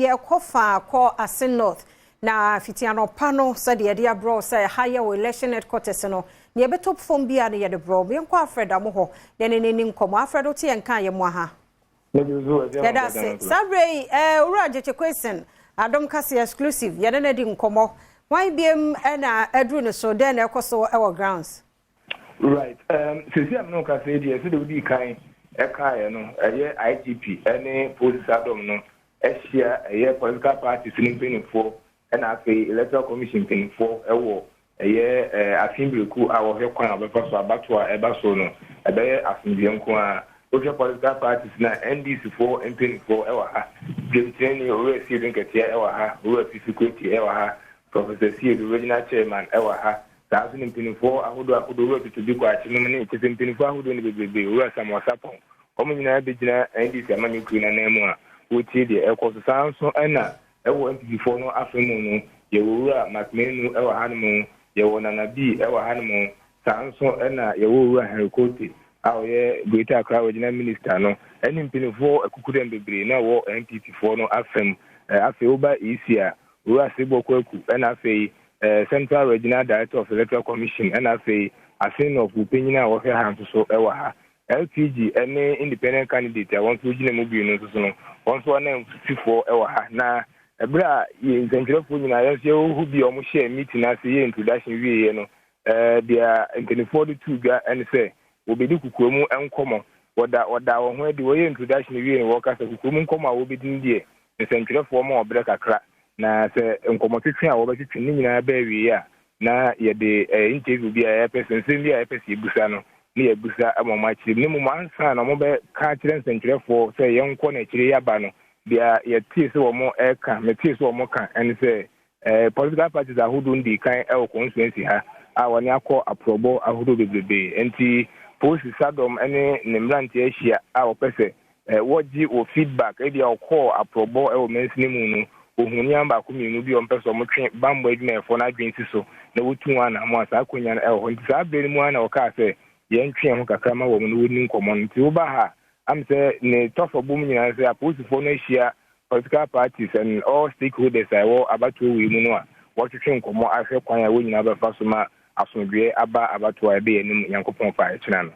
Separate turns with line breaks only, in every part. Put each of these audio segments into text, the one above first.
ye kofa ko Assin North na fitiano pano said ye dia bro say higher election headquarters no ne be top phone bia ne ye de bro me nko Alfred amoho ne nkomo Alfred oti enka ye mo ha ye da say sabre ura jeche question Adom Kasee exclusive ye ne di nkomo why biem na adru ne so den e koso e grounds
right sisi am no Kasee die se de udi kan e no eye IGP any police Adom no Asia eye political parties in for and as a electoral commission thing for ewo eye Assin ku awo he kwan abefa so abato a eba so no ebe Assin nko a oje political parties na NDC for MP for ewa ha Jemteni owe si dinketia ewa ha owe fifikweti ewa ha Professor C the regional chairman ewa ha Assin MP for ahodo owe to bi kwa chino ne chese MP for ahodo ne bebebe owe samwasapon omo nyina be gina NDC amani ku na nemu a wotie de ekoso sanso na ewo MP4 no afemu no yewura makmenu ewa hanmu yewo nanabi ewa hanmu sanso na yewura herikote awoye Greater Accra Regional Minister no eni mpinifo ekukudem bebre na wo MP4 no afem afeoba isia ura sebokweku na afei Central Regional Director of Electoral Commission na afei Assin North By-Election wo hwe hanso so ewa ha LPG any independent candidate I want to gina mu bi no so no wonso na mfifo ewa ha na ebra ye nkenkrefo nyina yesi hu bi o mo share meeting na se ye introduction wie ye no dia nkenefo de tuga ene se obedi kukuomu enkomo oda wo ho de wo ye introduction wie no wo kasa kukuomu nkomo a wo bedin die nkenkrefo mo obra kakra na se nkomo twetwe a wo betwetwe ni nyina ba wie ya na ye de interview bi a person sim bi a person ebusa no ni ebusa amoma chiri ni mo ansa na mo be ka kire nkenkrefo se ye nko na chiri ya ba no dia ye tie se wo mo eka me tie se wo mo kan ene se political parties ahodo ndi kan e constituency ha a woni akọ aprobo ahodo bebebe enti post Adom ene nemranti ahia a opese woji o feedback e dia akọ aprobo e o mensini mu no ohuni amba ko mienu bi o mpese o motwe bambo adwuma efo na adwensi so na wotu ana mo asa akonya na e ho nti sa bere mu ana o ka se ye ntwe ho kakra ma wo mu no woni nkomo nti wo ba ha am say ne tofo bum nyina say aposifo no hia political parties and all stakeholders I will about to we mu no a what you think komo ahwe kwan a wo nyina ba fa so ma asomdwe aba abato a be enim yankopon fa ekina no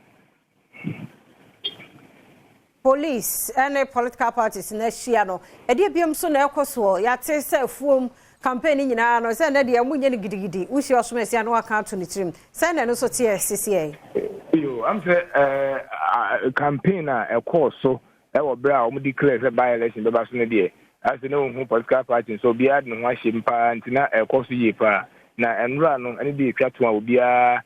police and political parties na hia no e de biam so na ekoso ya te say fuom campaign nyina no say na de amunye ni gidigidi wo hia so mesia no aka to ni tirim say na no so tie CCA
yo am say campaign a ekoso e wo bra o mu declare say by-election be ba so ne de as no hu political party so bia de ho ahye mpa ntina ekoso ye pa na enra no ene de twato a obia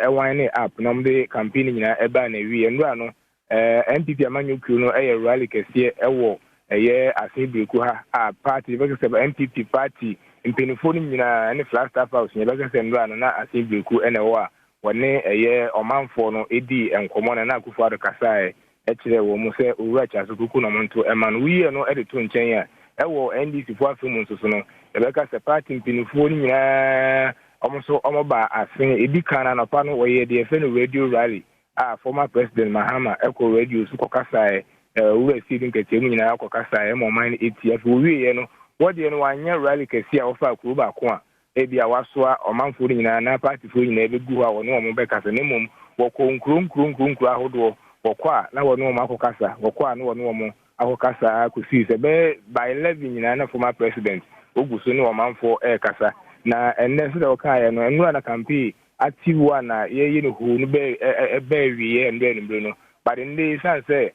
wan ne app na mbe campaign nyina e ba na wi enra no MPP amanyuku no e rally kese e wo ye Assin ha a party be se MPP party mpinifo nyina ne flag staff house ne be se enra no na Assin ene wo a wone eye omanfo no edi enkomo na akufo ado kasae ekire wo mu se owura chaso kuku no monto eman wiye no ede to nchen ya ewo NDC fo afemu nsoso no ebeka se party mpinifo nyina omoso omoba Assin edi kana na pa no woye de efe no radio rally former president Mahama eko radio su kokasae owura sidin kete mu nyina kokasae mo man ETF wiye no wode no wanya rally kesi a ofa akuru ba ko a ebia wasoa omanfo nyina na party fo nyina ebegu ha wono omo bekasa ne mum woko nkru ahodo woko a na wono omo akokasa woko a na wono omo akokasa kusi se be by 11 nyina na former president oguso ne omanfo kasa na enne se de oka no enura na campaign atiwa na ye no hu no be wiye ndo enimbre no but ndi san se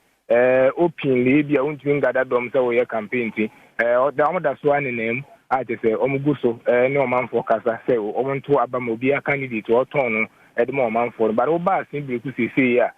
openly bia untumi ngada dom se wo ye campaign ti da mo da so anenem ate se omuguso ne omanfo kasa se omonto abama obi a candidate oton no edema omanfo but wo ba Assin sisi ya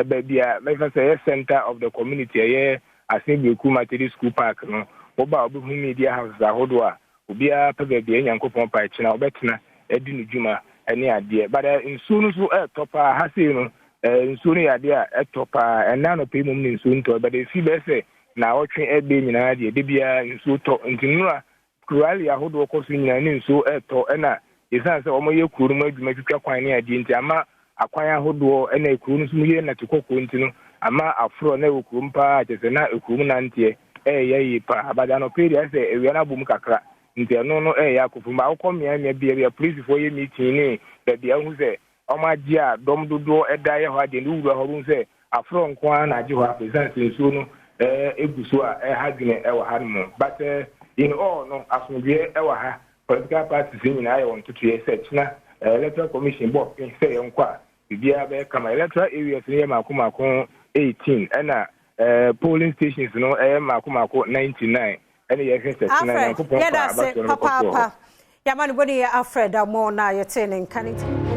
bia me fa say center of the community ye Assin Materi School Park no wo ba obi hu media house ahodo a obi a pa bia nyankopon pa china obetena edi no djuma ene ade but nsu no so topa ha sei no nsu no ya de a topa ena no pe mum ni nsu nto but e fi be se na otwe ebe nyina de bia nsu to ntinura kurali ahodo ko so nyina ni nsu eto ena isan se omo ye kuru ma adwuma twitwa kwan ne ade nti ama akwan ahodo ena ekuru no so ye na tikoko nti no ama afro na ekuru mpa atese na ekuru na ntie ye pa abada no period say ewia na bum kakra nti no ya kofuma akomia mia bia police for ye meeting ni da bia hu say omaji a dom dodo eda ye ho ade ni wura ho ru say afro nko na agi ho presence nso no eguso a hadwene ewa ha no but in all no asomdwe ewa ha political parties nyina aye won tutu ye search na electoral commission board say nkwa bibia be kama electoral areas ni makomako 18 ena polling stations no makomako 99 ene ye hwese na
Alfred, yeah, that's it. Papa. Yamani body Alfred mo na yetene nkaniti.